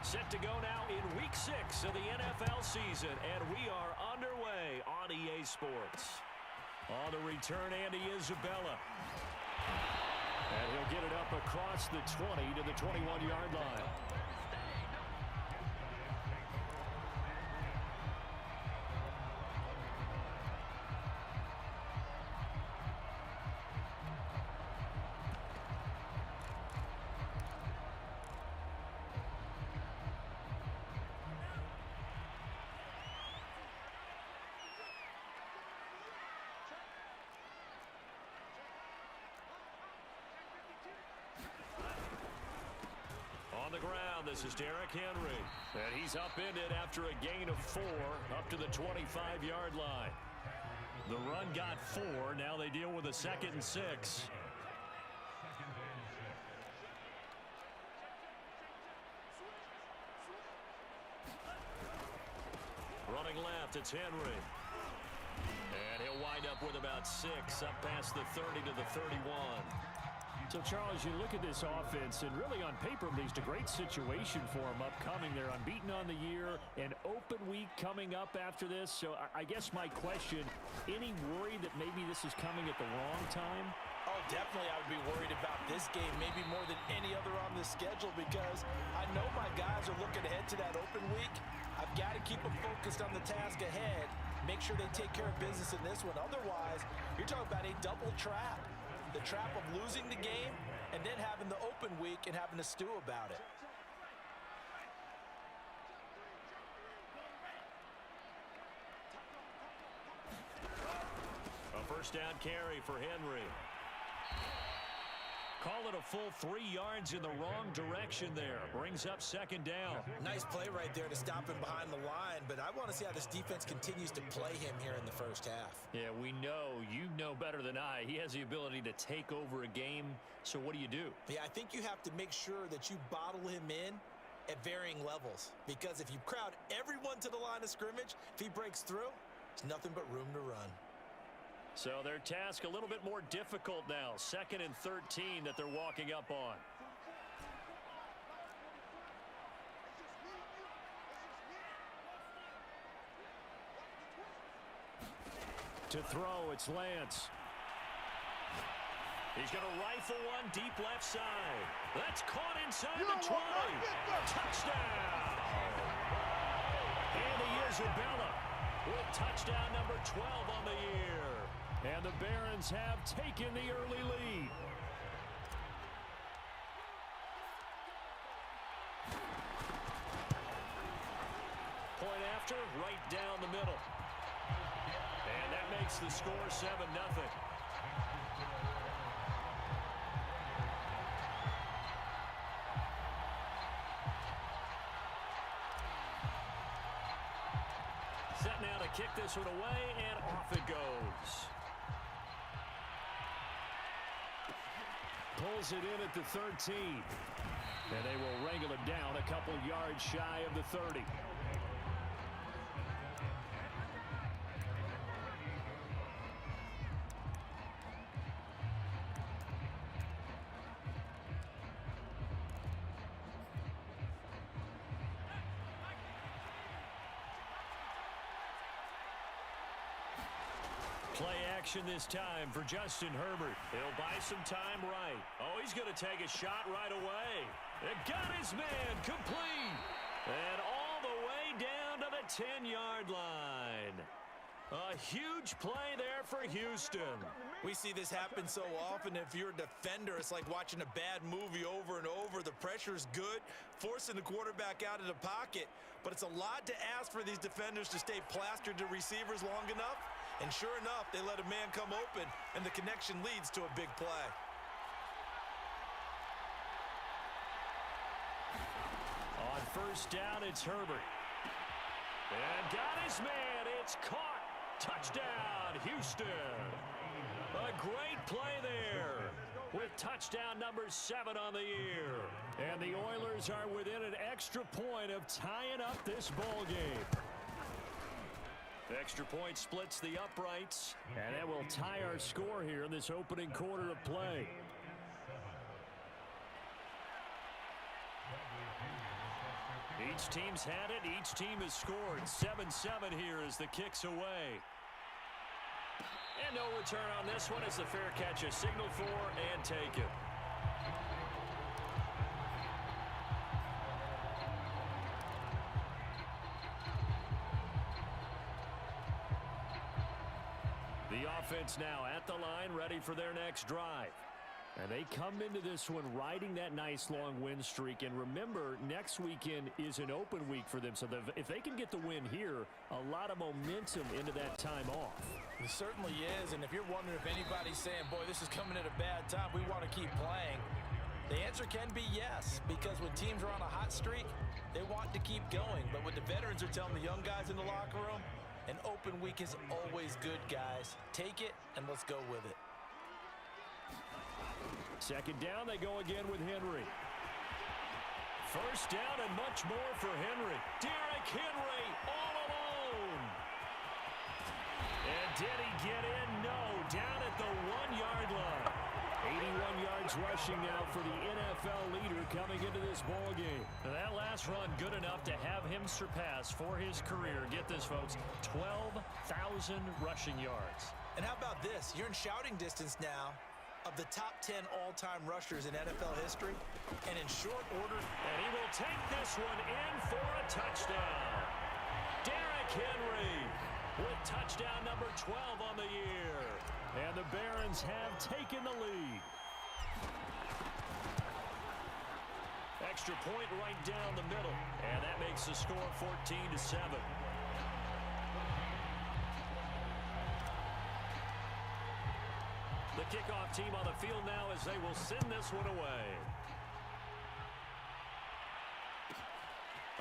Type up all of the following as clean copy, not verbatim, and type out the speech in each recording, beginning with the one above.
Set to go now in Week 6 of the NFL season, and we are underway on EA Sports. On the return, Andy Isabella. And he'll get it up across the 20 to the 21-yard line. On the ground, this is Derrick Henry. And he's upended after a gain of 4 up to the 25-yard line. The run got 4. Now they deal with a 2nd and 6. Running left, it's Henry. And he'll wind up with about 6 up past the 30 to the 31. So, Charles, you look at this offense, and really on paper, at least a great situation for them upcoming. They're unbeaten on the year, an open week coming up after this. So I guess my question, any worry that maybe this is coming at the wrong time? Oh, definitely I would be worried about this game, maybe more than any other on the schedule, because I know my guys are looking ahead to that open week. I've got to keep them focused on the task ahead, make sure they take care of business in this one. Otherwise, you're talking about a double trap. The trap of losing the game and then having the open week and having to stew about it. A first down carry for Henry. Call it a full 3 yards in the wrong direction there. Brings up 2nd down. Nice play right there to stop him behind the line, but I want to see how this defense continues to play him here in the first half. Yeah, we know. You know better than I. He has the ability to take over a game. So what do you do? Yeah, I think you have to make sure that you bottle him in at varying levels, because if you crowd everyone to the line of scrimmage, if he breaks through, there's nothing but room to run. So their task a little bit more difficult now. 2nd and 13 that they're walking up on. To throw, it's Lance. He's going to rifle one deep left side. That's caught inside the 20. Touchdown! Andy Isabella with touchdown number 12 on the year. And the Barons have taken the early lead. Point after, right down the middle. And that makes the score 7-0. Set now to kick this one away, and off it goes. Pulls it in at the 13. And they will wrangle it down a couple yards shy of the 30. Play action this time for Justin Herbert. He'll buy some time right. Oh, he's going to take a shot right away. It got his man complete. And all the way down to the 10-yard line. A huge play there for Houston. We see this happen so often. If you're a defender, it's like watching a bad movie over and over. The pressure's good, forcing the quarterback out of the pocket. But it's a lot to ask for these defenders to stay plastered to receivers long enough. And sure enough, they let a man come open, and the connection leads to a big play. On first down, it's Herbert. And got his man. It's caught. Touchdown, Houston. A great play there with touchdown number 7 on the year. And the Oilers are within an extra point of tying up this ball game. The extra point splits the uprights, and that will tie our score here in this opening quarter of play. Each team's had it. Each team has scored. 7-7 here as the kick's away. And no return on this one as the fair catch is signaled for and taken. The offense now at the line, ready for their next drive. And they come into this one riding that nice long win streak. And remember, next weekend is an open week for them. So if they can get the win here, a lot of momentum into that time off. It certainly is. And if you're wondering if anybody's saying, boy, this is coming at a bad time, we want to keep playing, the answer can be yes. Because when teams are on a hot streak, they want to keep going. But what the veterans are telling the young guys in the locker room, an open week is always good, guys. Take it, and let's go with it. Second down, they go again with Henry. First down and much more for Henry. Derrick Henry all alone. And did he get in? No, down at the 1-yard line. 81 yards rushing now for the NFL leader coming into this ball game. Now that last run good enough to have him surpass for his career. Get this, folks, 12,000 rushing yards. And how about this? You're in shouting distance now of the top 10 all-time rushers in NFL history. And in short order, and he will take this one in for a touchdown. Derrick Henry with touchdown number 12 on the year. And the Barons have taken the lead. Extra point right down the middle. And that makes the score 14-7. The kickoff team on the field now as they will send this one away.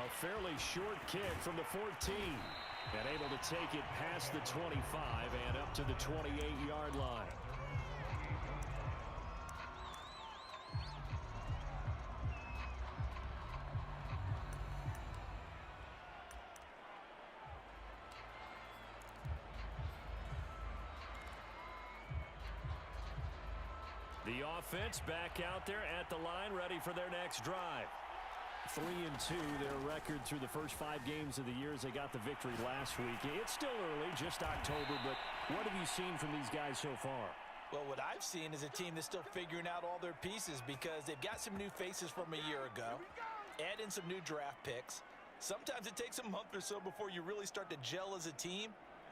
A fairly short kick from the 14. And able to take it past the 25 and up to the 28-yard line. The offense back out there at the line, ready for their next drive. 3-2, their record through the first 5 games of the year as they got the victory last week. It's still early, just October, but what have you seen from these guys so far? Well, what I've seen is a team that's still figuring out all their pieces because they've got some new faces from a year ago, add in some new draft picks. Sometimes it takes a month or so before you really start to gel as a team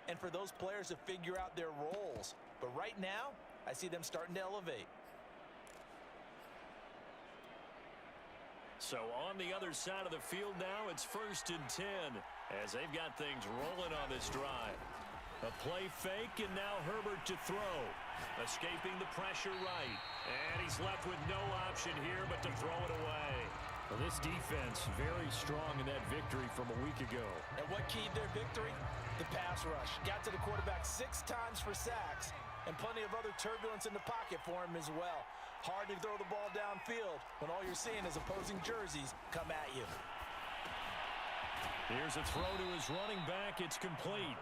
and for those players to figure out their roles. But right now, I see them starting to elevate. So on the other side of the field now, it's 1st and 10 as they've got things rolling on this drive. A play fake, and now Herbert to throw. Escaping the pressure right. And he's left with no option here but to throw it away. Well, this defense very strong in that victory from a week ago. And what keyed their victory? The pass rush. Got to the quarterback 6 times for sacks, and plenty of other turbulence in the pocket for him as well. Hard to throw the ball downfield when all you're seeing is opposing jerseys come at you. Here's a throw to his running back. It's complete.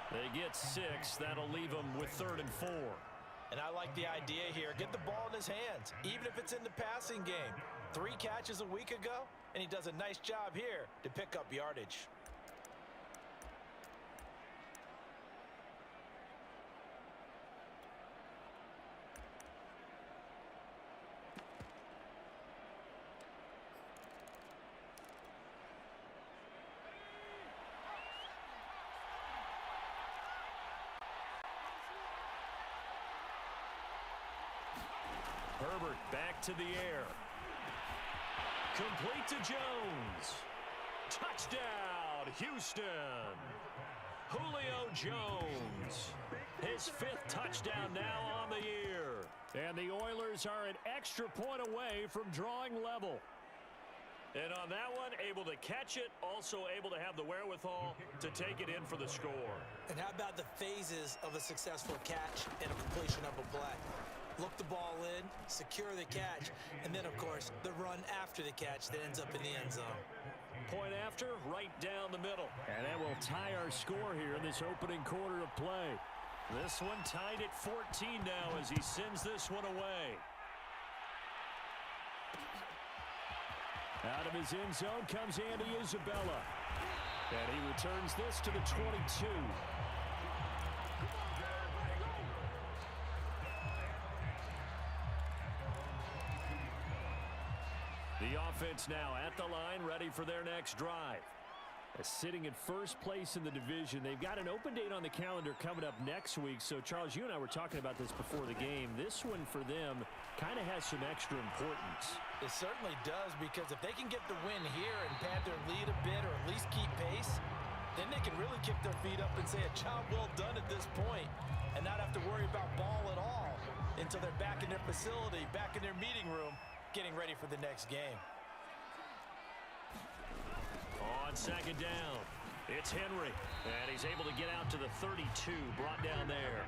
They get 6. That'll leave them with 3rd and 4. And I like the idea here. Get the ball in his hands, even if it's in the passing game. 3 catches a week ago, and he does a nice job here to pick up yardage. Herbert back to the air. Complete to Jones. Touchdown, Houston. Julio Jones. His 5th touchdown now on the year. And the Oilers are an extra point away from drawing level. And on that one, able to catch it, also able to have the wherewithal to take it in for the score. And how about the phases of a successful catch and a completion of a play? Look the ball in, secure the catch, and then, of course, the run after the catch that ends up in the end zone. Point after, right down the middle. And that will tie our score here in this opening quarter of play. This one tied at 14 now as he sends this one away. Out of his end zone comes Andy Isabella. And he returns this to the 22. The offense now at the line, ready for their next drive. Sitting in first place in the division. They've got an open date on the calendar coming up next week. So, Charles, you and I were talking about this before the game. This one for them kind of has some extra importance. It certainly does, because if they can get the win here and pad their lead a bit or at least keep pace, then they can really kick their feet up and say a job well done at this point and not have to worry about ball at all until they're back in their facility, back in their meeting room, getting ready for the next game. On second down, it's Henry, and he's able to get out to the 32, brought down there.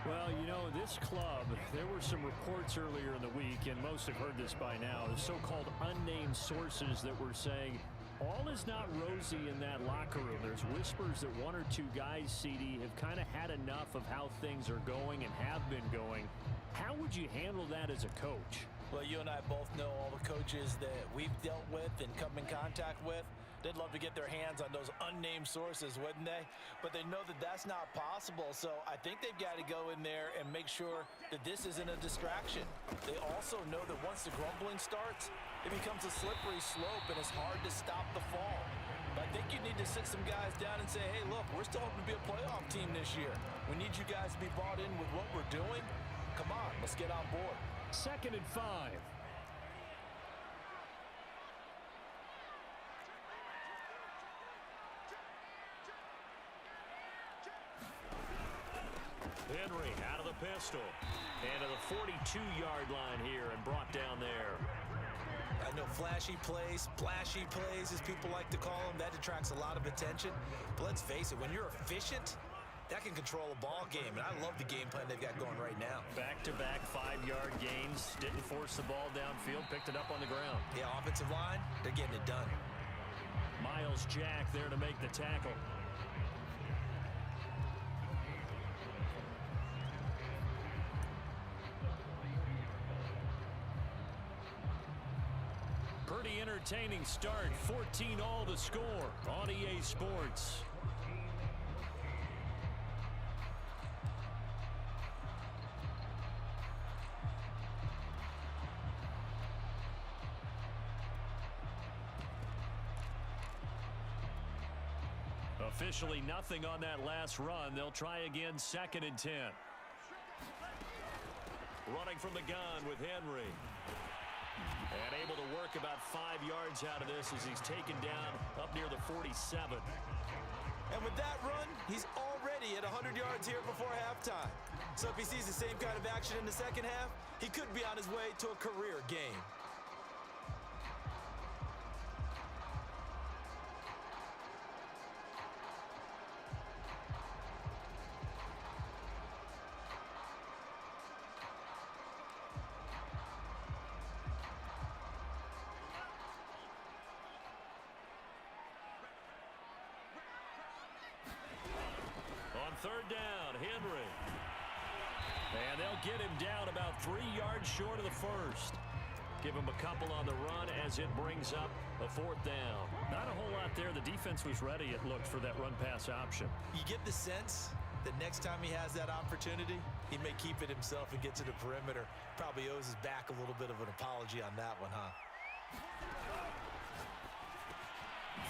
Well, you know, this club, there were some reports earlier in the week, and most have heard this by now, the so-called unnamed sources that were saying all is not rosy in that locker room. There's whispers that one or two guys, CD, have kind of had enough of how things are going and have been going. How would you handle that as a coach? Well, you and I both know all the coaches that we've dealt with and come in contact with. They'd love to get their hands on those unnamed sources, wouldn't they? But they know that that's not possible, so I think they've got to go in there and make sure that this isn't a distraction. They also know that once the grumbling starts, it becomes a slippery slope and it's hard to stop the fall. But I think you need to sit some guys down and say, hey, look, we're still hoping to be a playoff team this year. We need you guys to be bought in with what we're doing. Come on, let's get on board. 2nd and 5. Henry out of the pistol. And to the 42-yard line here and brought down there. I know flashy plays, splashy plays, as people like to call them, that attracts a lot of attention. But let's face it, when you're efficient, that can control a ball game. And I love the game plan they've got going right now. Back-to-back 5-yard gains. Didn't force the ball downfield. Picked it up on the ground. Yeah, offensive line, they're getting it done. Miles Jack there to make the tackle. Pretty entertaining start. 14-all the score on EA Sports. Officially nothing on that last run. They'll try again, 2nd and 10. Running from the gun with Henry. And able to work about 5 yards out of this as he's taken down up near the 47. And with that run, he's already at 100 yards here before halftime. So if he sees the same kind of action in the second half, he could be on his way to a career game. Third down, Henry. And they'll get him down about 3 yards short of the first. Give him a couple on the run as it brings up a 4th down. Not a whole lot there. The defense was ready, it looked, for that run-pass option. You get the sense that next time he has that opportunity, he may keep it himself and get to the perimeter. Probably owes his back a little bit of an apology on that one, huh?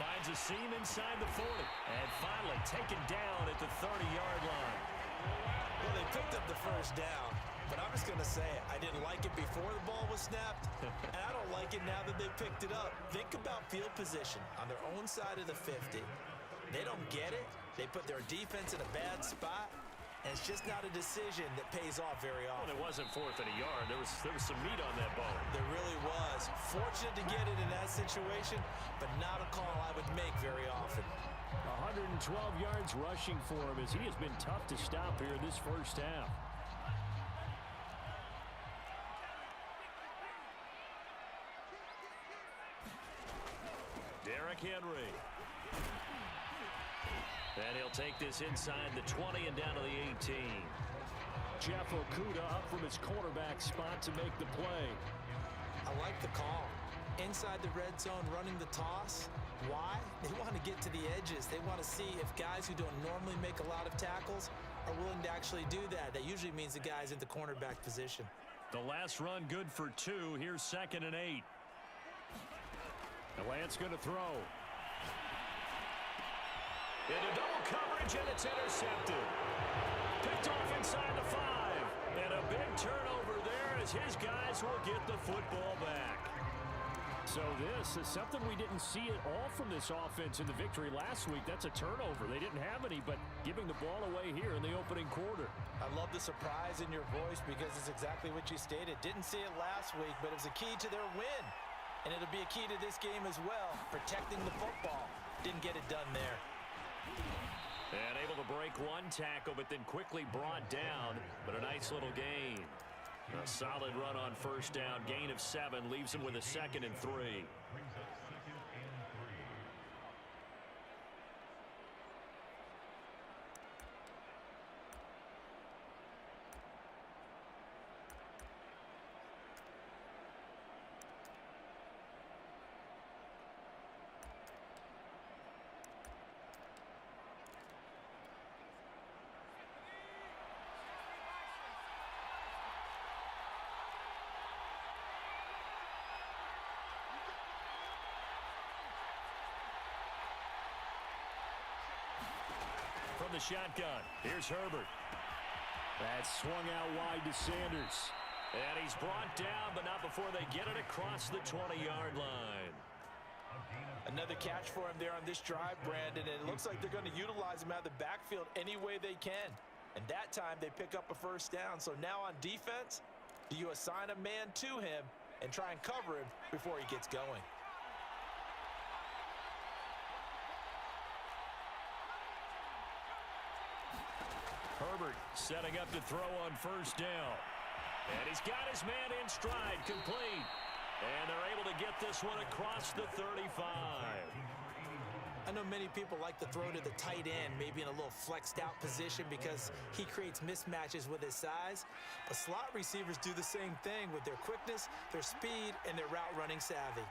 Finds a seam inside the 40. And finally taken down at the 30-yard line. Well, they picked up the first down. But I'm just going to say it. I didn't like it before the ball was snapped. And I don't like it now that they picked it up. Think about field position on their own side of the 50. They don't get it. They put their defense in a bad spot. And it's just not a decision that pays off very often. Well, it wasn't 4th and a yard. There was some meat on that ball. There really was. Fortunate to get it in that situation, but not a call I would make very often. 112 yards rushing for him as he has been tough to stop here in this first half. Derrick Henry. And he'll take this inside the 20 and down to the 18. Jeff Okudah up from his quarterback spot to make the play. I like the call. inside the red zone running the toss. Why? They want to get to the edges. They want to see if guys who don't normally make a lot of tackles are willing to actually do that. That usually means the guy's in the cornerback position. The last run good for 2. Here's 2nd and 8. The Lance going to throw. Into double coverage, and it's intercepted. Picked off inside the 5. And a big turnover there as his guys will get the football back. So this is something we didn't see at all from this offense in the victory last week. That's a turnover. They didn't have any, but giving the ball away here in the opening quarter. I love the surprise in your voice because it's exactly what you stated. Didn't see it last week, but it was a key to their win. And it'll be a key to this game as well, protecting the football. Didn't get it done there. And able to break one tackle, but then quickly brought down. But a nice little gain. A solid run on first down. Gain of 7 leaves him with a 2nd and 3. From the shotgun, here's Herbert. That swung out wide to Sanders. And he's brought down, but not before they get it across the 20-yard line. Another catch for him there on this drive, Brandon, and it looks like they're going to utilize him out of the backfield any way they can. And that time they pick up a first down. So now on defense, do you assign a man to him and try and cover him before he gets going? Herbert setting up to throw on first down. And he's got his man in stride, complete. And they're able to get this one across the 35. I know many people like to throw to the tight end, maybe in a little flexed out position because he creates mismatches with his size. But slot receivers do the same thing with their quickness, their speed, and their route running savvy.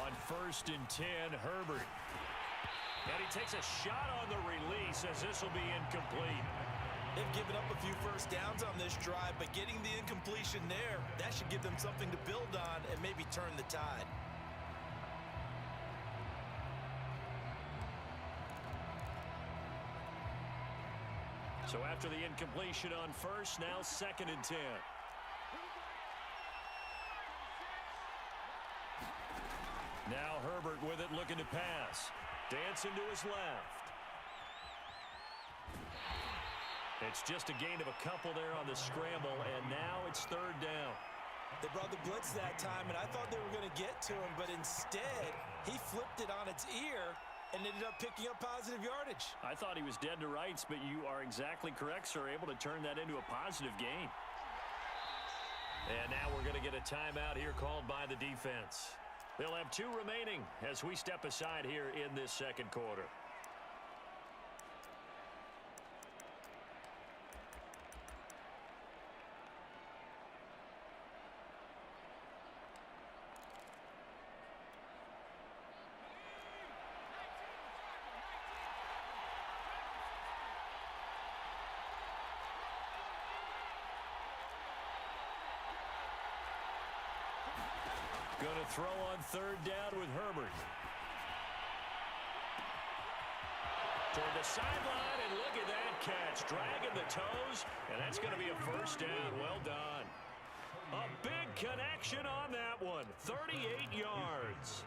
On 1st and 10, Herbert. And he takes a shot on the release as this will be incomplete. They've given up a few first downs on this drive, but getting the incompletion there, that should give them something to build on and maybe turn the tide. So after the incompletion on first, now 2nd and 10. Now Herbert with it, looking to pass. Dancing to his left. It's just a gain of a couple there on the scramble, and now it's 3rd down. They brought the blitz that time, and I thought they were going to get to him, but instead, he flipped it on its ear and ended up picking up positive yardage. I thought he was dead to rights, but you are exactly correct, sir, able to turn that into a positive gain. And now we're going to get a timeout here called by the defense. They'll have 2 remaining as we step aside here in this 2nd quarter. Going to throw on 3rd down with Herbert. Toward the sideline, and look at that catch. Dragging the toes, and that's going to be a first down. Well done. A big connection on that one. 38 yards.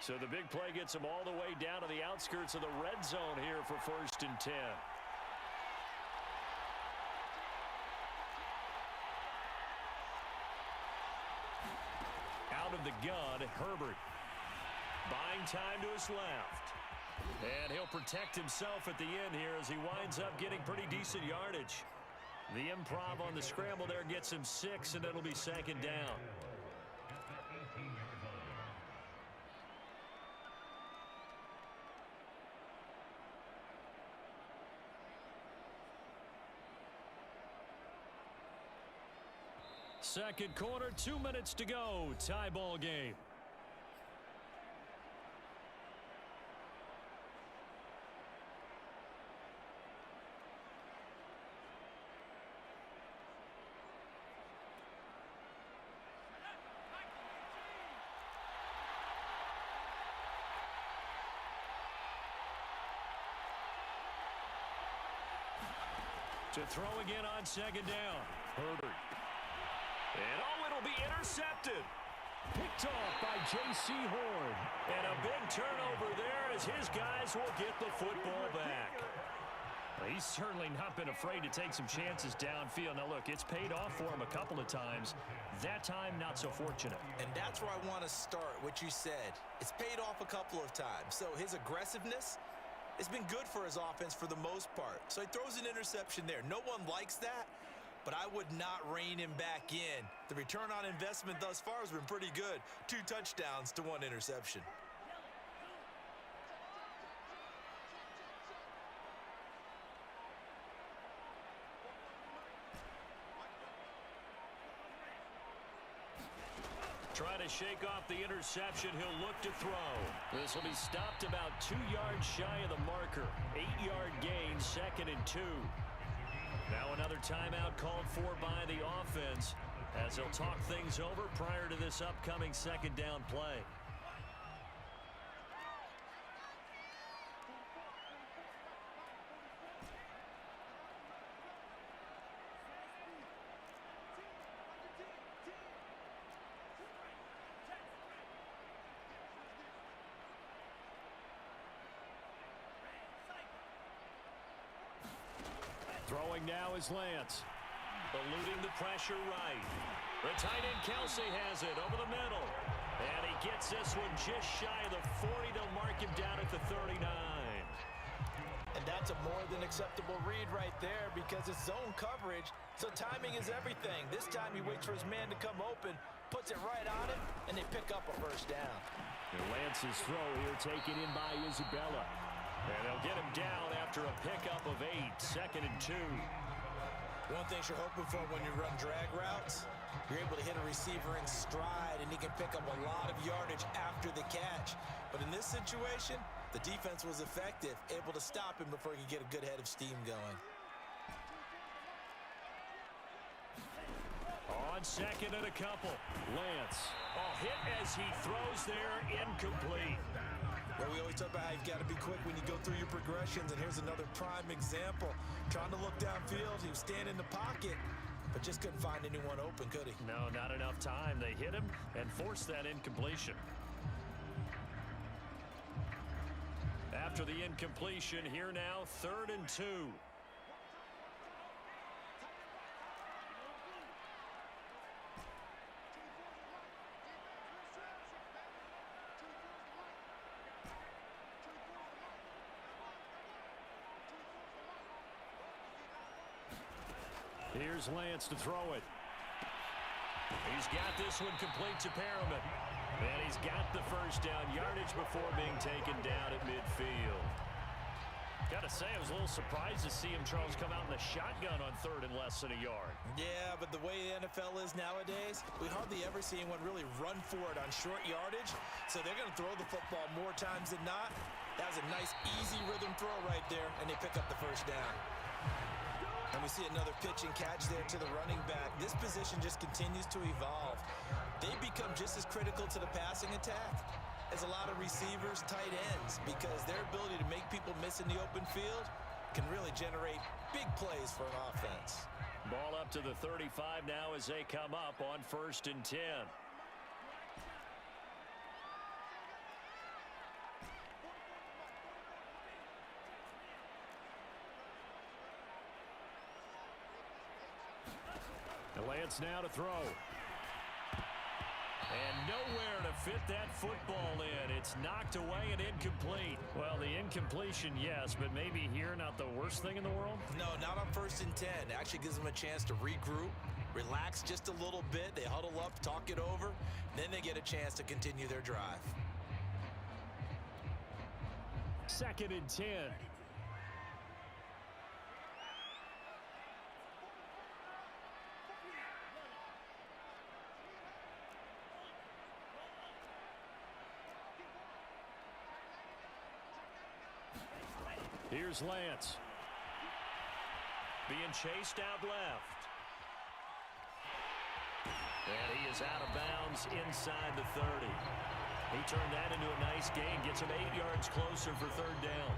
So the big play gets them all the way down to the outskirts of the red zone here for 1st and 10. Out of the gun, Herbert. Buying time to his left. And he'll protect himself at the end here as he winds up getting pretty decent yardage. The improv on the scramble there gets him 6, and it'll be 2nd down. Second quarter, 2 minutes to go. Tie ball game. To throw again on second down. Herbert. And it'll be intercepted. Picked off by J.C. Horn. And a big turnover there as his guys will get the football back. Well, he's certainly not been afraid to take some chances downfield. Now, look, it's paid off for him a couple of times. That time, not so fortunate. And that's where I want to start, what you said. It's paid off a couple of times. So his aggressiveness, it's been good for his offense for the most part. So he throws an interception there. No one likes that, but I would not rein him back in. The return on investment thus far has been pretty good. 2 touchdowns to 1 interception. Try to shake off the interception. He'll look to throw. This will be stopped about 2 yards shy of the marker. 8-yard gain, 2nd and 2. Now another timeout called for by the offense as they'll talk things over prior to this upcoming second down play. Throwing now is Lance. Eluding the pressure right. The tight end Kelsey has it over the middle. And he gets this one just shy of the 40. They'll mark him down at the 39. And that's a more than acceptable read right there because it's zone coverage, so timing is everything. This time he waits for his man to come open, puts it right on him, and they pick up a first down. And Lance's throw here taken in by Isabella. And they'll get him down after a pickup of 8, 2nd and 2. One thing you're hoping for when you run drag routes, you're able to hit a receiver in stride, and he can pick up a lot of yardage after the catch. But in this situation, the defense was effective, able to stop him before he could get a good head of steam going. On second and a couple, Lance. Hit as he throws there, incomplete. Well, we always talk about how you've got to be quick when you go through your progressions, and here's another prime example. Trying to look downfield, he was standing in the pocket, but just couldn't find anyone open, could he? No, not enough time. They hit him and forced that incompletion. After the incompletion, here now, 3rd and 2. Here's Lance to throw it. He's got this one complete to Perriman. And he's got the first down yardage before being taken down at midfield. Got to say, I was a little surprised to see him, Charles, come out in the shotgun on 3rd and less than a yard. Yeah, but the way the NFL is nowadays, we hardly ever see anyone really run for it on short yardage. So they're going to throw the football more times than not. That was a nice, easy rhythm throw right there, and they pick up the first down. And we see another pitch and catch there to the running back. This position just continues to evolve. They become just as critical to the passing attack as a lot of receivers, tight ends, because their ability to make people miss in the open field can really generate big plays for an offense. Ball up to the 35 now as they come up on 1st and 10. Lance now to throw. And nowhere to fit that football in. It's knocked away and incomplete. Well, the incompletion, yes, but maybe here not the worst thing in the world? No, not on 1st and 10. It actually gives them a chance to regroup, relax just a little bit. They huddle up, talk it over, then they get a chance to continue their drive. 2nd and 10. Here's Lance. Being chased out left. And he is out of bounds inside the 30. He turned that into a nice gain, gets him 8 yards closer for third down.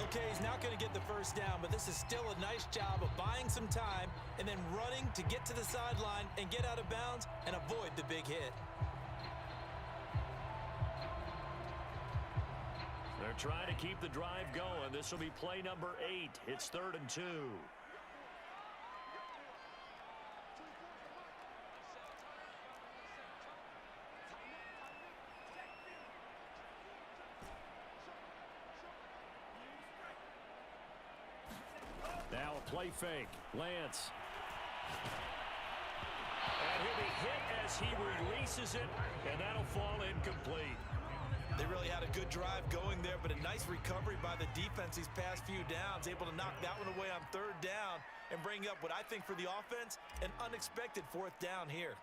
Okay, he's not going to get the first down, but this is still a nice job of buying some time and then running to get to the sideline and get out of bounds and avoid the big hit. They're trying to keep the drive going. This will be play number 8. It's 3rd and 2. Now a play fake. Lance. And he'll be hit as he releases it, and that'll fall incomplete. They really had a good drive going there, but a nice recovery by the defense these past few downs, able to knock that one away on 3rd down and bring up what I think for the offense, an unexpected 4th down here.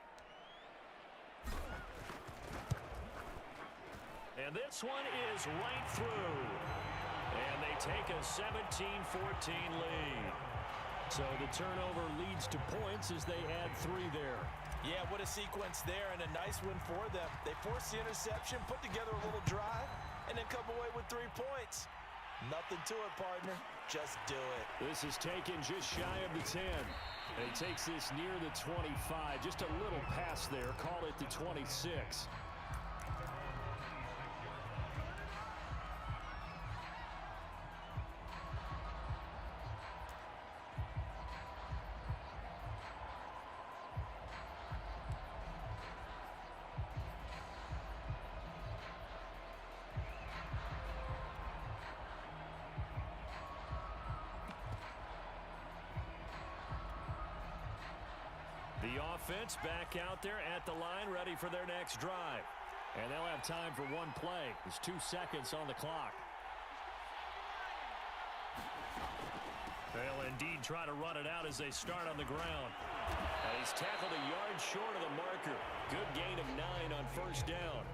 And this one is right through. And they take a 17-14 lead. So the turnover leads to points as they add 3 there. Yeah, what a sequence there, and a nice win for them. They forced the interception, put together a little drive, and then come away with 3 points. Nothing to it, partner. Just do it. This is taken just shy of the 10. And he takes this near the 25. Just a little pass there. Call it the 26. The offense back out there at the line, ready for their next drive. And they'll have time for one play. There's 2 seconds on the clock. They'll indeed try to run it out as they start on the ground. And he's tackled a yard short of the marker. Good gain of 9 on 1st down.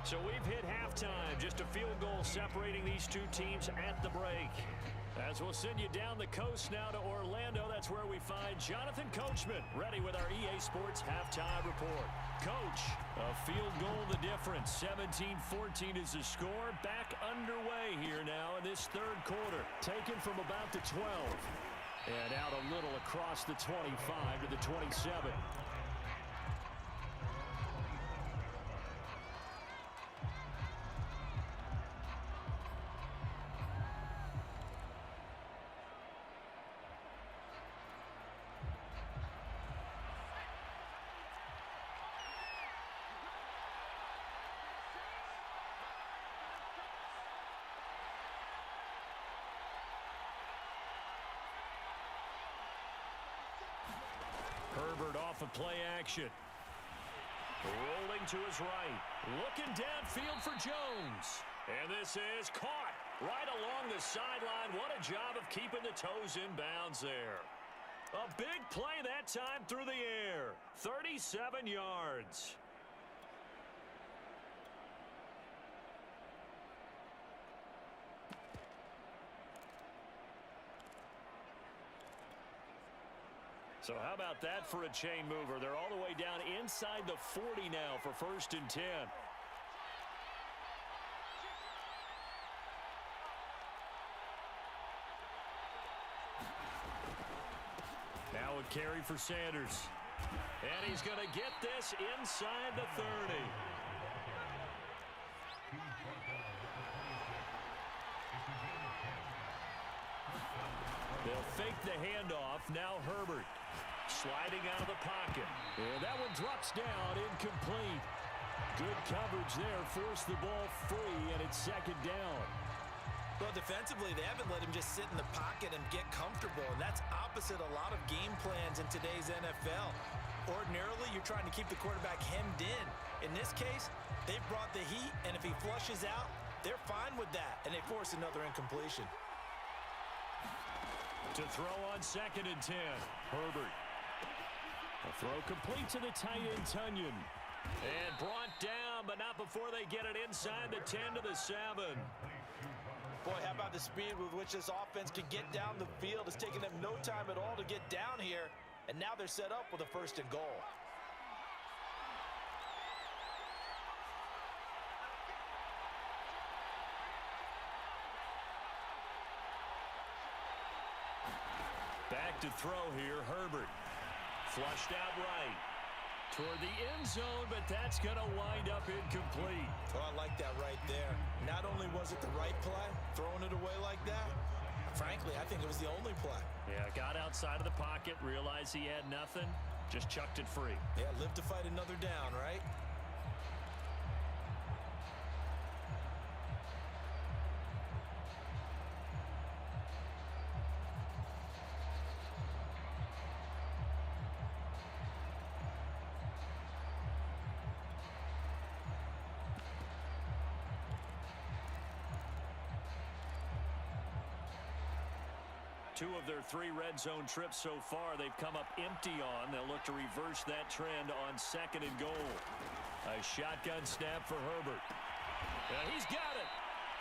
So we've hit halftime. Just a field goal separating these 2 teams at the break. As we'll send you down the coast now to Orlando, that's where we find Jonathan Coachman, ready with our EA Sports halftime report. Coach, a field goal the difference. 17-14 is the score. Back underway here now in this 3rd quarter. Taken from about the 12. And out a little across the 25 to the 27. Herbert off of play action. Rolling to his right. Looking downfield for Jones. And this is caught right along the sideline. What a job of keeping the toes in bounds there. A big play that time through the air. 37 yards. So how about that for a chain mover? They're all the way down inside the 40 now for 1st and 10. Now a carry for Sanders. And he's going to get this inside the 30. They'll fake the handoff. Now Herbert. Sliding out of the pocket. And that one drops down, incomplete. Good coverage there. Forced the ball free, and it's 2nd down. Well, defensively, they haven't let him just sit in the pocket and get comfortable, and that's opposite a lot of game plans in today's NFL. Ordinarily, you're trying to keep the quarterback hemmed in. In this case, they brought the heat, and if he flushes out, they're fine with that, and they force another incompletion. To throw on 2nd and 10. Herbert. A throw complete to the tight end, Tunyon. And brought down, but not before they get it inside the 10 to the 7. Boy, how about the speed with which this offense can get down the field? It's taken them no time at all to get down here, and now they're set up with a 1st and goal. Back to throw here, Herbert. Flushed out right. Toward the end zone, but that's going to wind up incomplete. Oh, I like that right there. Not only was it the right play, throwing it away like that, frankly, I think it was the only play. Yeah, got outside of the pocket, realized he had nothing, just chucked it free. Yeah, live to fight another down, right? Two of their 3 red zone trips so far, they've come up empty on. They'll look to reverse that trend on 2nd and goal. A shotgun snap for Herbert. And he's got it.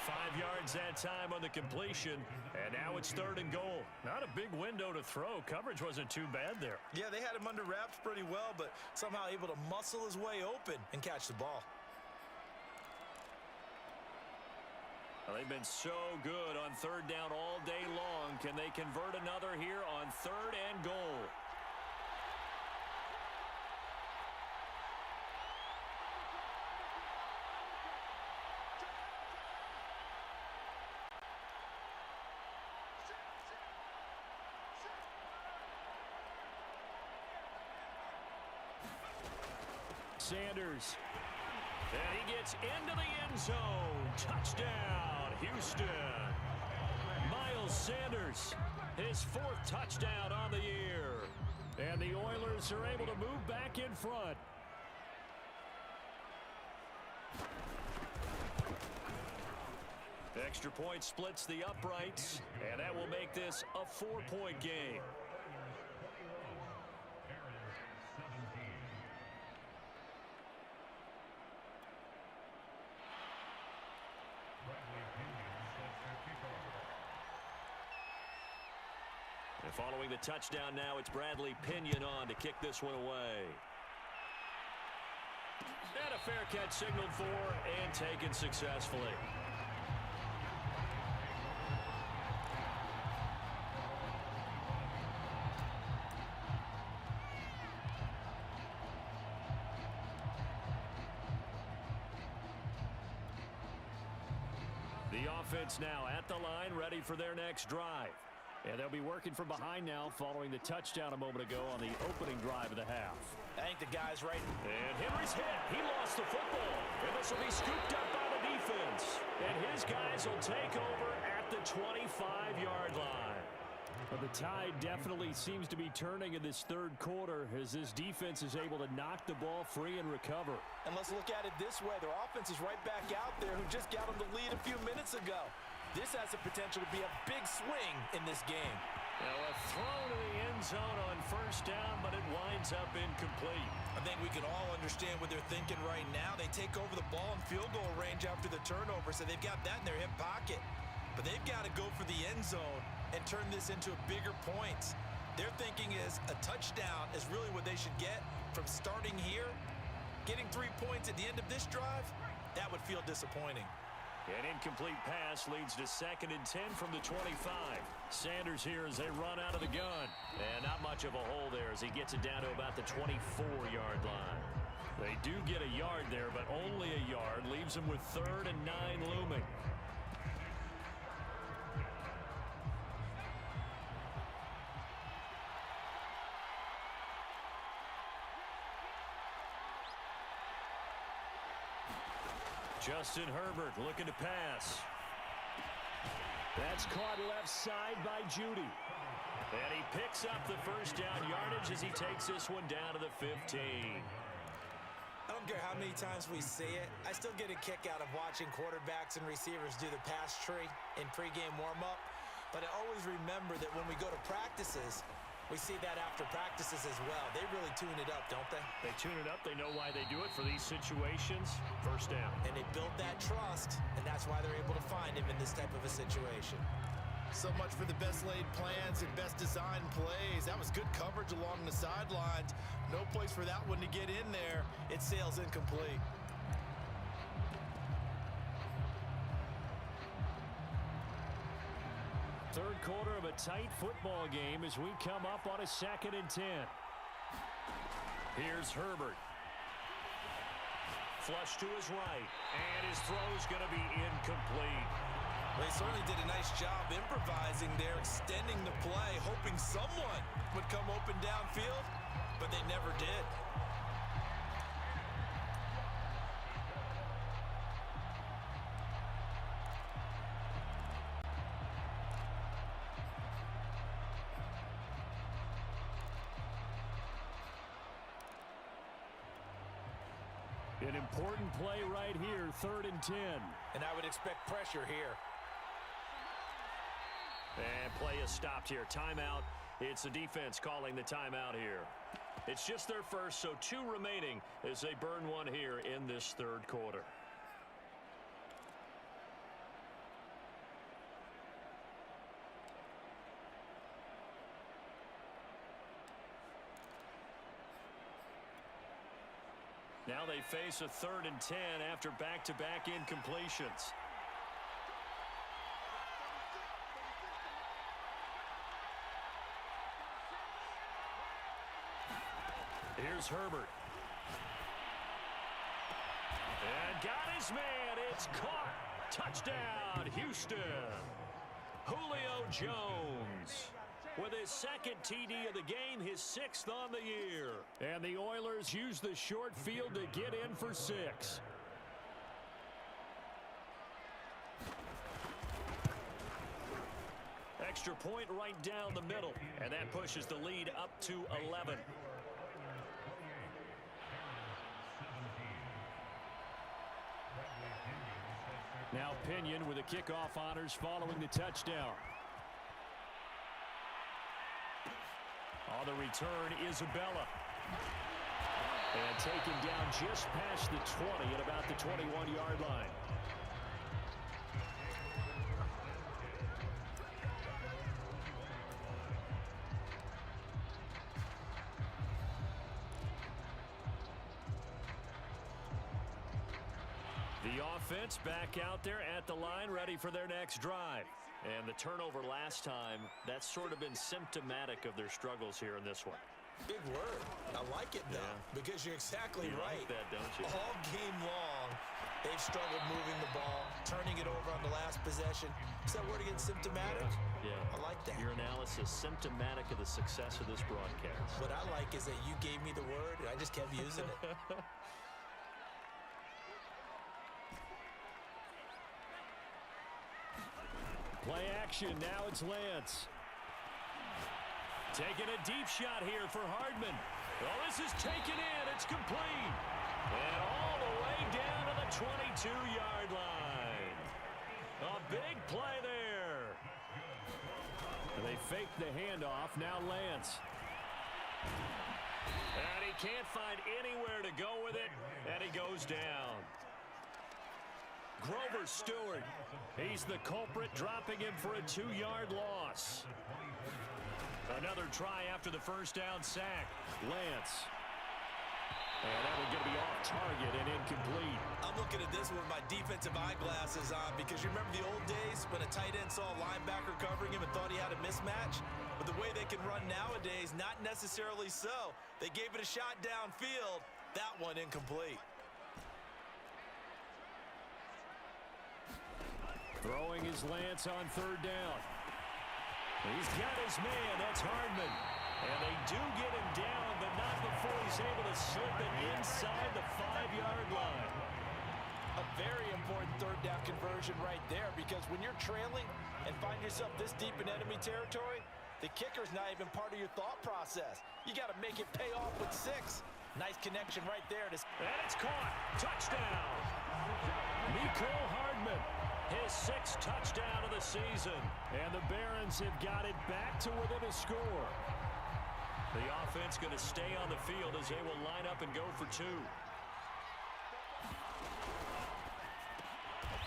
5 yards that time on the completion, and now it's 3rd and goal. Not a big window to throw. Coverage wasn't too bad there. Yeah, they had him under wraps pretty well, but somehow able to muscle his way open and catch the ball. Well, they've been so good on 3rd down all day long. Can they convert another here on 3rd and goal? Sanders. And he gets into the end zone. Touchdown, Houston. Miles Sanders, his 4th touchdown on the year. And the Oilers are able to move back in front. Extra point splits the uprights, and that will make this a 4-point game. And following the touchdown now, it's Bradley Pinion on to kick this one away. And a fair catch signaled for and taken successfully. The offense now at the line, ready for their next drive. And they'll be working from behind now following the touchdown a moment ago on the opening drive of the half. I think the guy's right. And Henry's hit. He lost the football. And this will be scooped up by the defense. And his guys will take over at the 25-yard line. But the tide definitely seems to be turning in this 3rd quarter as this defense is able to knock the ball free and recover. And let's look at it this way. Their offense is right back out there who just got them the lead a few minutes ago. This has the potential to be a big swing in this game. Now a throw to the end zone on 1st down, but it winds up incomplete. I think we can all understand what they're thinking right now. They take over the ball in field goal range after the turnover, so they've got that in their hip pocket. But they've got to go for the end zone and turn this into bigger points. Their thinking is a touchdown is really what they should get from starting here. Getting 3 points at the end of this drive, that would feel disappointing. An incomplete pass leads to 2nd and 10 from the 25. Sanders here as they run out of the gun. And not much of a hole there as he gets it down to about the 24-yard line. They do get a yard there, but only a yard. Leaves them with 3rd and 9 looming. Justin Herbert looking to pass. That's caught left side by Judy. And he picks up the 1st down yardage as he takes this one down to the 15. I don't care how many times we see it. I still get a kick out of watching quarterbacks and receivers do the pass tree in pregame warm-up. But I always remember that when we go to practices, We see that after practices as well. They really tune it up, don't they? They tune it up. They know why they do it for these situations. First down. And they built that trust, and that's why they're able to find him in this type of a situation. So much for the best laid plans and best designed plays. That was good coverage along the sidelines. No place for that one to get in there. It sails incomplete. Third quarter of a tight football game as we come up on a 2nd and 10. Here's Herbert. Flush to his right, and his throw's going to be incomplete. Well, he certainly did a nice job improvising there, extending the play, hoping someone would come open downfield, but they never did. An important play right here, 3rd and 10. And I would expect pressure here. And play is stopped here. Timeout. It's the defense calling the timeout here. It's just their first, so 2 remaining as they burn one here in this 3rd quarter. Now they face a 3rd and 10 after back-to-back incompletions. Here's Herbert. And got his man. It's caught. Touchdown, Houston. Julio Jones with his 2nd TD of the game, his 6th on the year. And the Oilers use the short field to get in for 6. Extra point right down the middle, and that pushes the lead up to 11. Now Pinion with the kickoff honors following the touchdown. On the return, Isabella. And taken down just past the 20 at about the 21-yard line. The offense back out there at the line, ready for their next drive. And the turnover last time, that's sort of been symptomatic of their struggles here in this one. Big word. I like it, though, because you're exactly right. You like that, don't you? All game long, they've struggled moving the ball, turning it over on the last possession. Is that word again, symptomatic? Yeah. I like that. Your analysis, symptomatic of the success of this broadcast. What I like is that you gave me the word, and I just kept using it. Play action. Now it's Lance. Taking a deep shot here for Hardman. Well, this is taken in. It's complete. And all the way down to the 22-yard line. A big play there. And they fake the handoff. Now Lance. And he can't find anywhere to go with it. And he goes down. Grover Stewart. He's the culprit, dropping him for a 2-yard loss. Another try after the first down sack. Lance. And that one's going to be off target and incomplete. I'm looking at this with my defensive eyeglasses on because you remember the old days when a tight end saw a linebacker covering him and thought he had a mismatch? But the way they can run nowadays, not necessarily so. They gave it a shot downfield. That one incomplete. Throwing his Lance on 3rd down. He's got his man. That's Hardman. And they do get him down, but not before he's able to slip it inside the 5-yard line. A very important 3rd down conversion right there, because when you're trailing and find yourself this deep in enemy territory, the kicker's not even part of your thought process. You got to make it pay off with 6. Nice connection right there. And it's caught. Touchdown. Mecole Hardman. His 6th touchdown of the season. And the Barons have got it back to within a score. The offense going to stay on the field as they will line up and go for two.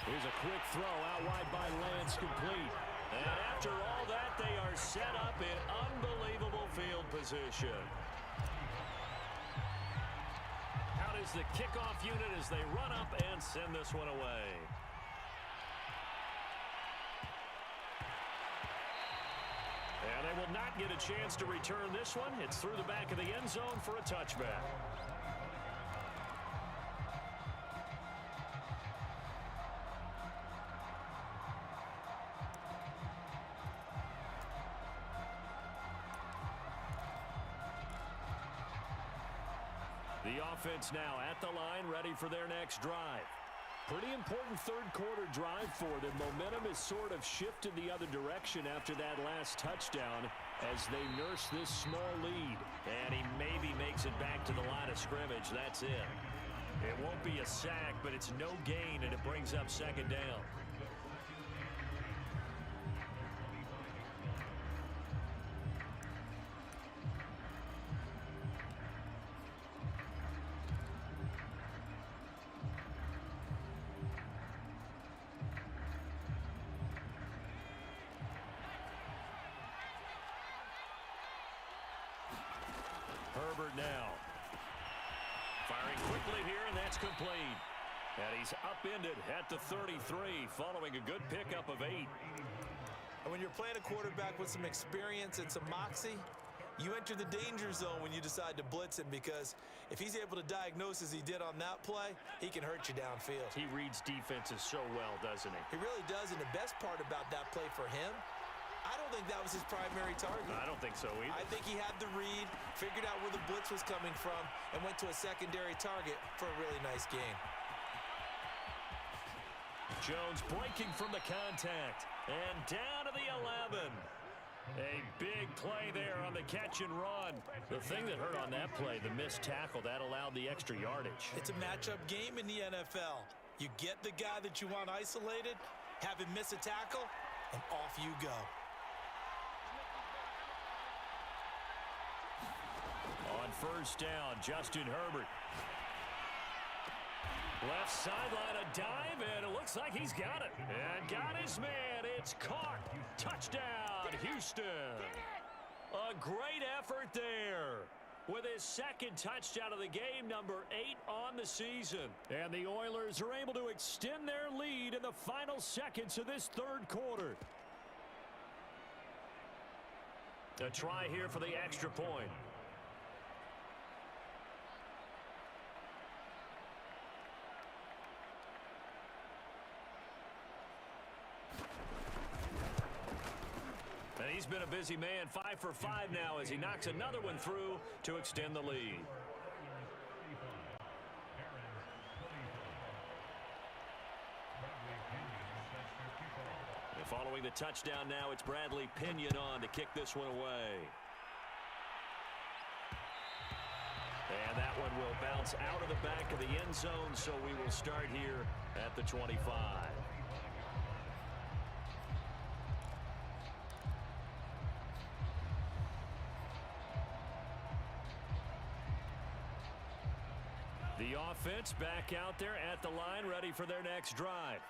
Here's a quick throw out wide by Lance, complete. And after all that, they are set up in unbelievable field position. Out is the kickoff unit as they run up and send this one away. And they will not get a chance to return this one. It's through the back of the end zone for a touchback. The offense now at the line, ready for their next drive. Pretty important third quarter drive for them. Momentum is sort of shifted the other direction after that last touchdown as they nurse this small lead. And he maybe makes it back to the line of scrimmage. That's it. It won't be a sack, but it's no gain, and it brings up second down. Herbert now. Firing quickly here, and that's complete. And he's upended at the 33 following a good pickup of 8. And when you're playing a quarterback with some experience and some moxie, you enter the danger zone when you decide to blitz him, because if he's able to diagnose as he did on that play, he can hurt you downfield. He reads defenses so well, doesn't he? He really does, and the best part about that play for him, I don't think that was his primary target. I don't think so either. I think he had the read, figured out where the blitz was coming from, and went to a secondary target for a really nice gain. Jones breaking from the contact, and down to the 11. A big play there on the catch and run. The thing that hurt on that play, the missed tackle, that allowed the extra yardage. It's a matchup game in the NFL. You get the guy that you want isolated, have him miss a tackle, and off you go. On first down, Justin Herbert. Left sideline, a dive, and it looks like he's got it. And got his man. It's caught. Touchdown, Houston. A great effort there with his second touchdown of the game, number 8 on the season. And the Oilers are able to extend their lead in the final seconds of this third quarter. A try here for the extra point. And he's been a busy man, 5 for 5 now as he knocks another one through to extend the lead. And following the touchdown now, it's Bradley Pinion on to kick this one away. And that one will bounce out of the back of the end zone, so we will start here at the 25. The offense back out there at the line, ready for their next drive.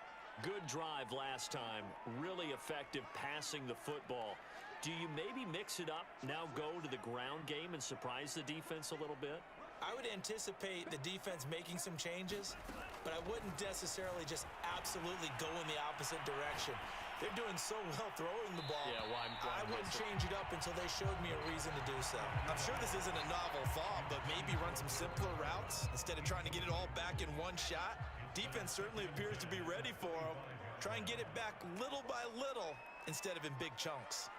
Good drive last time. Really effective passing the football. Do you maybe mix it up, now go to the ground game and surprise the defense a little bit? I would anticipate the defense making some changes, but I wouldn't necessarily just absolutely go in the opposite direction. They're doing so well throwing the ball. Yeah, well, I wouldn't change it up until they showed me a reason to do so. I'm sure this isn't a novel thought, but maybe run some simpler routes instead of trying to get it all back in one shot. Defense certainly appears to be ready for them. Try and get it back little by little instead of in big chunks.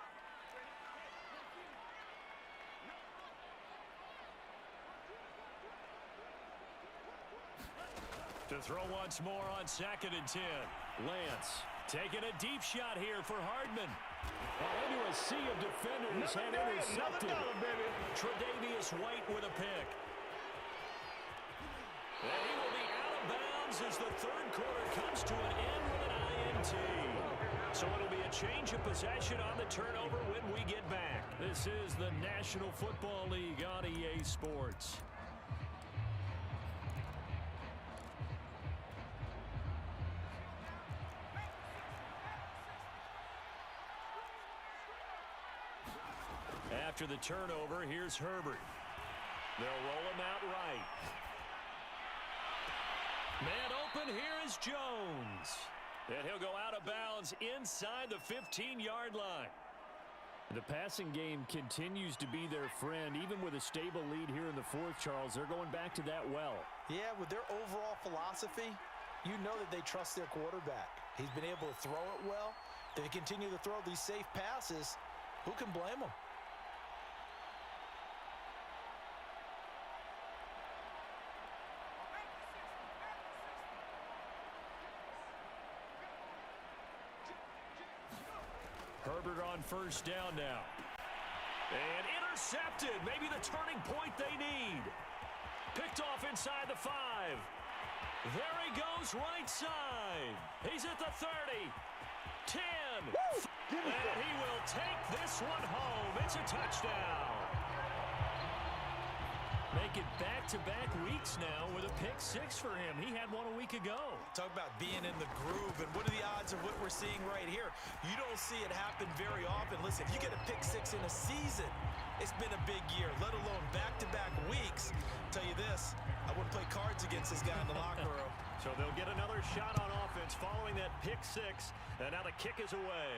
To throw once more on 2nd and 10. Lance taking a deep shot here for Hardman. Into a sea of defenders and intercepted. Tre'Davious White with a pick. And he will be out of bounds as the third quarter comes to an end with an INT. So it'll be a change of possession on the turnover when we get back. This is the National Football League on EA Sports. After the turnover, here's Herbert. They'll roll him out right. Man open, here is Jones. And he'll go out of bounds inside the 15-yard line. The passing game continues to be their friend. Even with a stable lead here in the fourth, Charles, they're going back to that well. Yeah, with their overall philosophy, you know that they trust their quarterback. He's been able to throw it well. They continue to throw these safe passes. Who can blame them? Herbert on first down now. And intercepted. Maybe the turning point they need. Picked off inside the 5. There he goes right side. He's at the 30. 10. And he will take this one home. It's a touchdown. Make it back-to-back weeks now with a pick 6 for him. He had one a week ago. Talk about being in the groove, and what are the odds of what we're seeing right here? You don't see it happen very often. Listen, if you get a pick 6 in a season, it's been a big year, let alone back-to-back weeks. Tell you this, I wouldn't play cards against this guy in the locker room. So they'll get another shot on offense following that pick 6, and now the kick is away.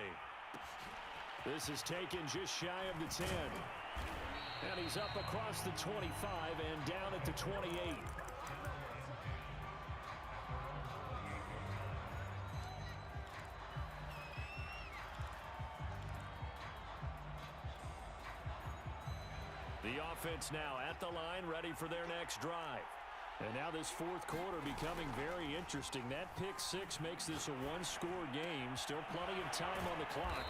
This is taken just shy of the 10. And he's up across the 25 and down at the 28. The offense now at the line, ready for their next drive. And now this fourth quarter becoming very interesting. That pick 6 makes this a one-score game. Still plenty of time on the clock.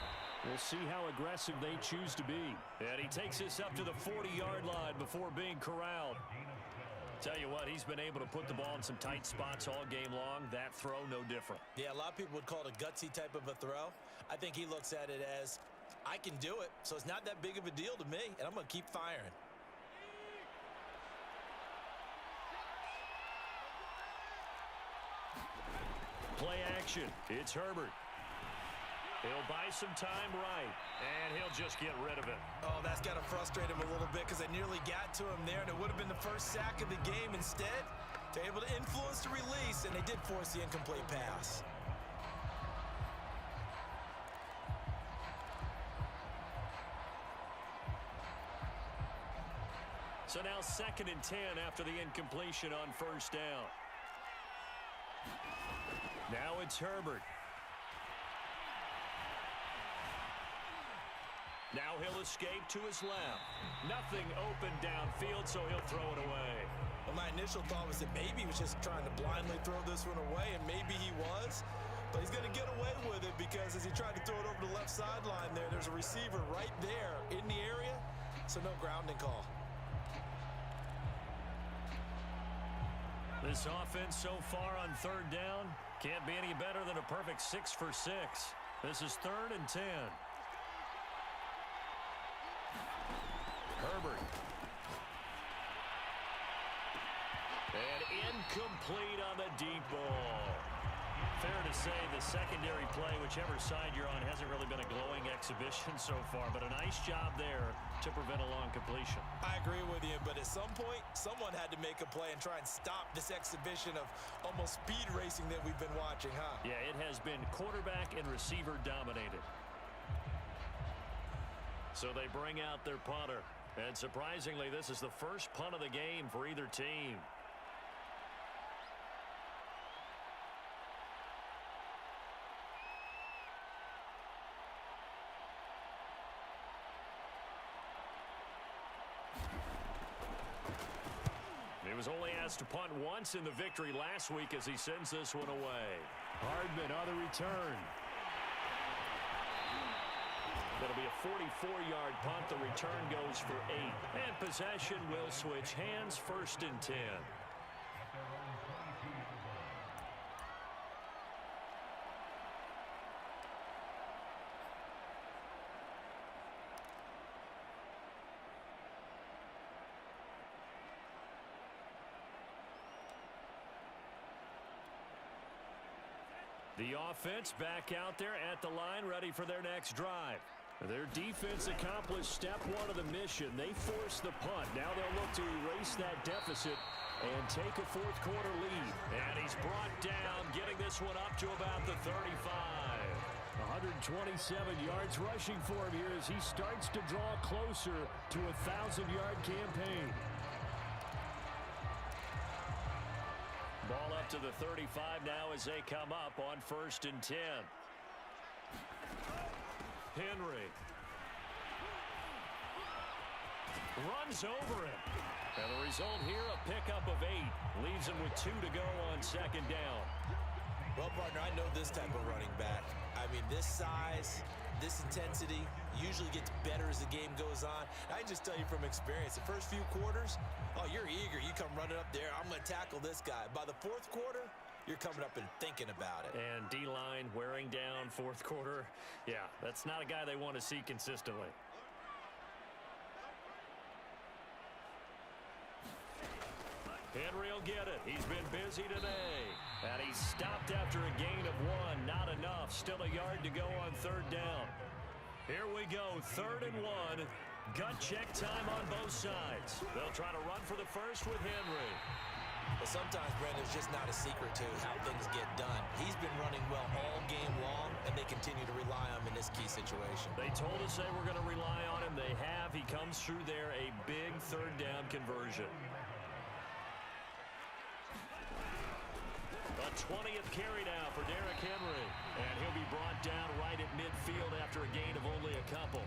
We'll see how aggressive they choose to be. And he takes this up to the 40-yard line before being corralled. Tell you what, he's been able to put the ball in some tight spots all game long. That throw, no different. Yeah, a lot of people would call it a gutsy type of a throw. I think he looks at it as, I can do it, so it's not that big of a deal to me, and I'm going to keep firing. Play action. It's Herbert. He'll buy some time right, and he'll just get rid of it. Oh, that's got to frustrate him a little bit because I nearly got to him there, and it would have been the first sack of the game. Instead, they're able to influence the release, and they did force the incomplete pass. So now 2nd and 10 after the incompletion on first down. Now it's Herbert. Now he'll escape to his left. Nothing open downfield, so he'll throw it away. Well, my initial thought was that maybe he was just trying to blindly throw this one away, and maybe he was. But he's going to get away with it because as he tried to throw it over the left sideline there's a receiver right there in the area, so no grounding call. This offense so far on 3rd down can't be any better than a perfect 6 for 6. This is 3rd and 10. Herbert. And incomplete on the deep ball. Fair to say the secondary play, whichever side you're on, hasn't really been a glowing exhibition so far, but a nice job there to prevent a long completion. I agree with you, but at some point, someone had to make a play and try and stop this exhibition of almost speed racing that we've been watching, huh? Yeah, it has been quarterback and receiver dominated. So they bring out their punter. And surprisingly, this is the first punt of the game for either team. He was only asked to punt once in the victory last week as he sends this one away. Hardman on the return. It'll be a 44-yard punt. The return goes for 8. And possession will switch hands, 1st and 10. The offense back out there at the line, ready for their next drive. Their defense accomplished step one of the mission. They forced the punt. Now they'll look to erase that deficit and take a fourth quarter lead. And he's brought down, getting this one up to about the 35. 127 yards rushing for him here as he starts to draw closer to a 1,000-yard campaign. Ball up to the 35 now as they come up on 1st and 10. Henry runs over him. And the result here, a pickup of 8. Leaves him with 2 to go on 2nd down. Well, partner, I know this type of running back. I mean, this size, this intensity usually gets better as the game goes on. I can just tell you from experience, the first few quarters, oh, you're eager. You come running up there, I'm going to tackle this guy. By the 4th quarter, you're coming up and thinking about it. And D-line wearing down 4th quarter. Yeah, that's not a guy they want to see consistently. Henry will get it. He's been busy today. And he's stopped after a gain of 1. Not enough. Still a yard to go on 3rd down. Here we go. 3rd and 1. Gut check time on both sides. They'll try to run for the first with Henry. But sometimes, Brandon, it's just not a secret to how things get done. He's been running well all game long, and they continue to rely on him in this key situation. They told us they were going to rely on him. They have. He comes through there, a big 3rd down conversion. A 20th carry now for Derrick Henry. And he'll be brought down right at midfield after a gain of only a couple.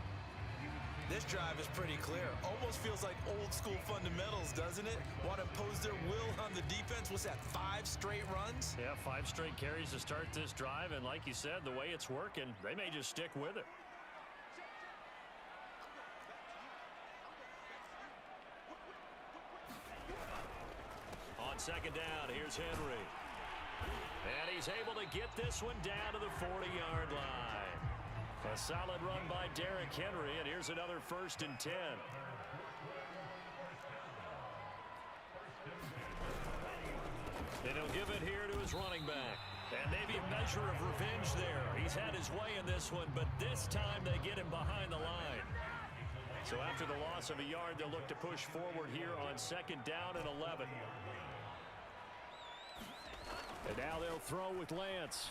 This drive is pretty clear. Almost feels like old school fundamentals, doesn't it? Want to impose their will on the defense. What's that, 5 straight runs? Yeah, 5 straight carries to start this drive. And like you said, the way it's working, they may just stick with it. On 2nd down, here's Henry. And he's able to get this one down to the 40-yard line. A solid run by Derrick Henry, and here's another 1st and 10. And he'll give it here to his running back. And maybe a measure of revenge there. He's had his way in this one, but this time they get him behind the line. So after the loss of a yard, they'll look to push forward here on 2nd down and 11. And now they'll throw with Lance.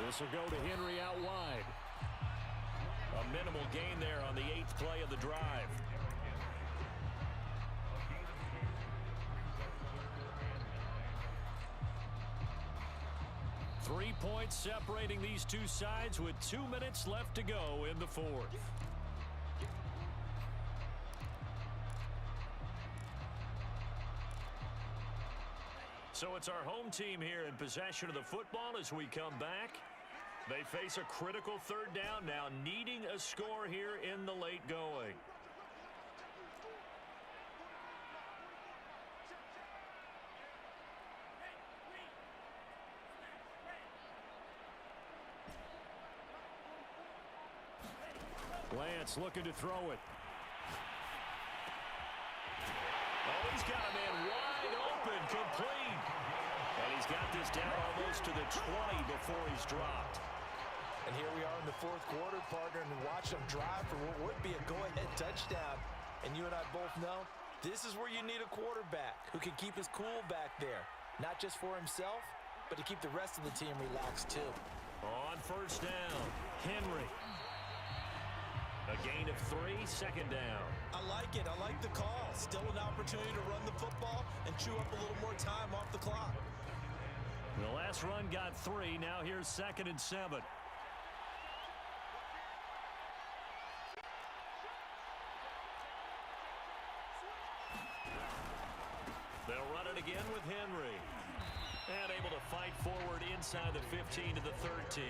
This will go to Henry out wide. A minimal gain there on the 8th play of the drive. Three points separating these two sides with 2 minutes left to go in the 4th. So it's our home team here in possession of the football as we come back. They face a critical 3rd down now, needing a score here in the late going. Lance looking to throw it. Oh, he's got a man wide open, complete. And he's got this down almost to the 20 before he's dropped. And here we are in the 4th quarter, partner, and watch them drive for what would be a go-ahead touchdown. And you and I both know this is where you need a quarterback who can keep his cool back there. Not just for himself, but to keep the rest of the team relaxed too. On 1st down, Henry. A gain of 3, 2nd down. I like it. I like the call. Still an opportunity to run the football and chew up a little more time off the clock. The last run got 3. Now here's 2nd and 7. They'll run it again with Henry. And able to fight forward inside the 15 to the 13.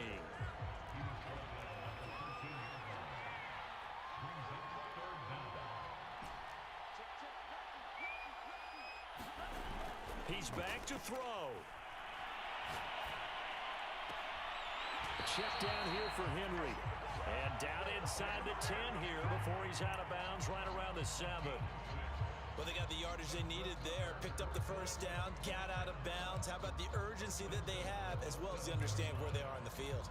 He's back to throw. Check down here for Henry. And down inside the 10 here before he's out of bounds right around the 7. Well, they got the yardage they needed there, picked up the first down, got out of bounds. How about the urgency that they have, as well as the understanding where they are in the field?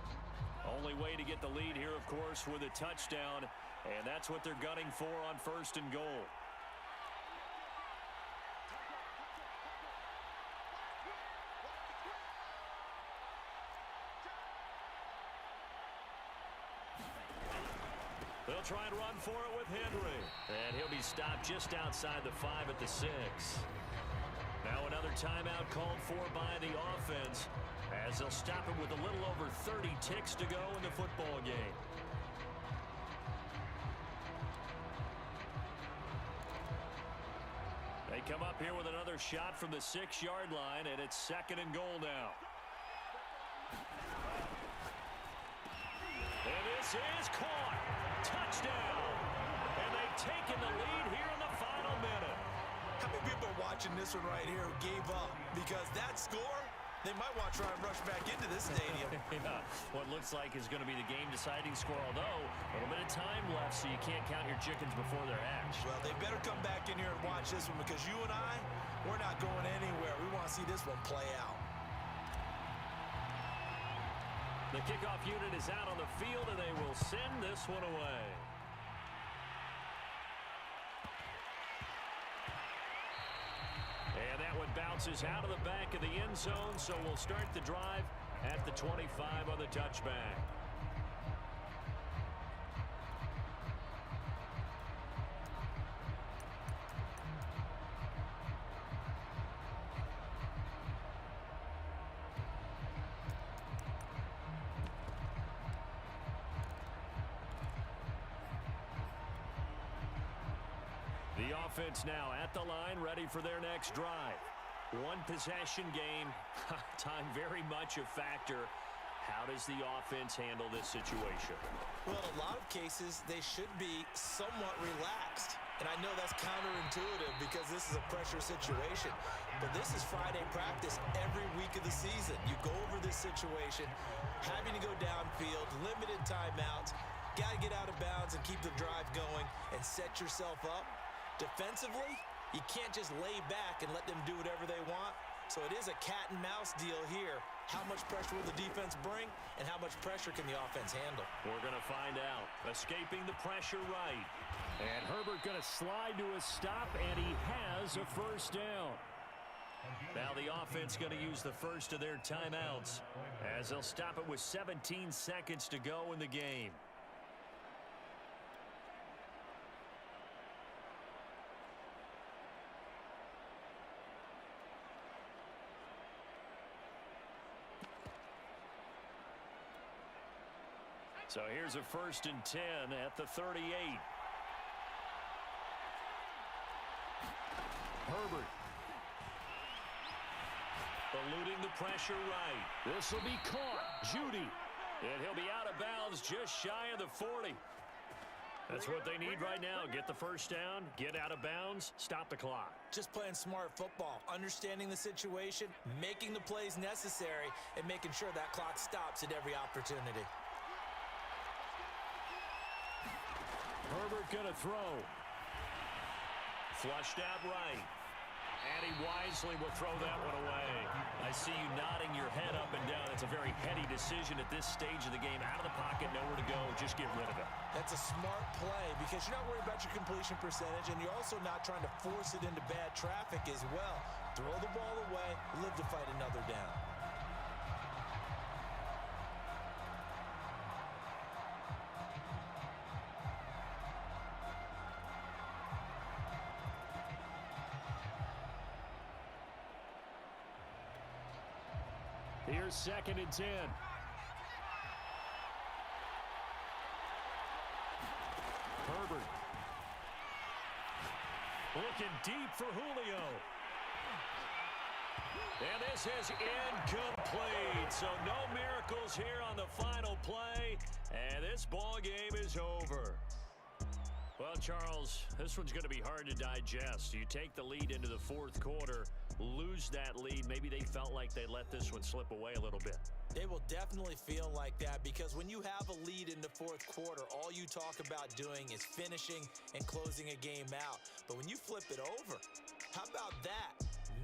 Only way to get the lead here, of course, with a touchdown, and that's what they're gunning for on 1st and goal. They'll try and run for it with Henry. And he'll be stopped just outside the 5 at the 6. Now another timeout called for by the offense, as they'll stop it with a little over 30 ticks to go in the football game. They come up here with another shot from the 6-yard line, and it's 2nd and goal now. And this is caught. Touchdown. And they've taken the lead here in the final minute. How many people are watching this one right here who gave up? Because that score, they might want to try and rush back into this stadium. Yeah, what looks like is going to be the game-deciding score, although a little bit of time left, so you can't count your chickens before they're hatched. Well, they better come back in here and watch this one, because you and I, we're not going anywhere. We want to see this one play out. The kickoff unit is out on the field, and they will send this one away. And that one bounces out of the back of the end zone, so we'll start the drive at the 25 on the touchback. The offense now at the line, ready for their next drive. One possession game. Time very much a factor. How does the offense handle this situation? Well, in a lot of cases, they should be somewhat relaxed. And I know that's counterintuitive because this is a pressure situation. But this is Friday practice every week of the season. You go over this situation, having to go downfield, limited timeouts, got to get out of bounds and keep the drive going and set yourself up. Defensively, you can't just lay back and let them do whatever they want. So it is a cat and mouse deal here. How much pressure will the defense bring, and how much pressure can the offense handle? We're going to find out. Escaping the pressure right. And Herbert going to slide to a stop, and he has a first down. Now the offense going to use the first of their timeouts, as they'll stop it with 17 seconds to go in the game. So here's a 1st and 10 at the 38. Herbert. Eluding the pressure right. This will be caught. Judy. And he'll be out of bounds just shy of the 40. That's what they need right now. Get the first down, get out of bounds, stop the clock. Just playing smart football, understanding the situation, making the plays necessary, and making sure that clock stops at every opportunity. Herbert going to throw. Flushed out right. And he wisely will throw that one away. I see you nodding your head up and down. It's a very heady decision at this stage of the game. Out of the pocket, nowhere to go. Just get rid of it. That's a smart play because you're not worried about your completion percentage, and you're also not trying to force it into bad traffic as well. Throw the ball away, live to fight another down. Here's 2nd and 10. Herbert. Looking deep for Julio. And this is incomplete. So no miracles here on the final play. And this ball game is over. Well, Well, Charles, this one's going to be hard to digest. You take the lead into the fourth quarter, lose that lead. Maybe they felt like they let this one slip away a little bit. They will definitely feel like that because when you have a lead in the fourth quarter, all you talk about doing is finishing and closing a game out. But when you flip it over, how about that?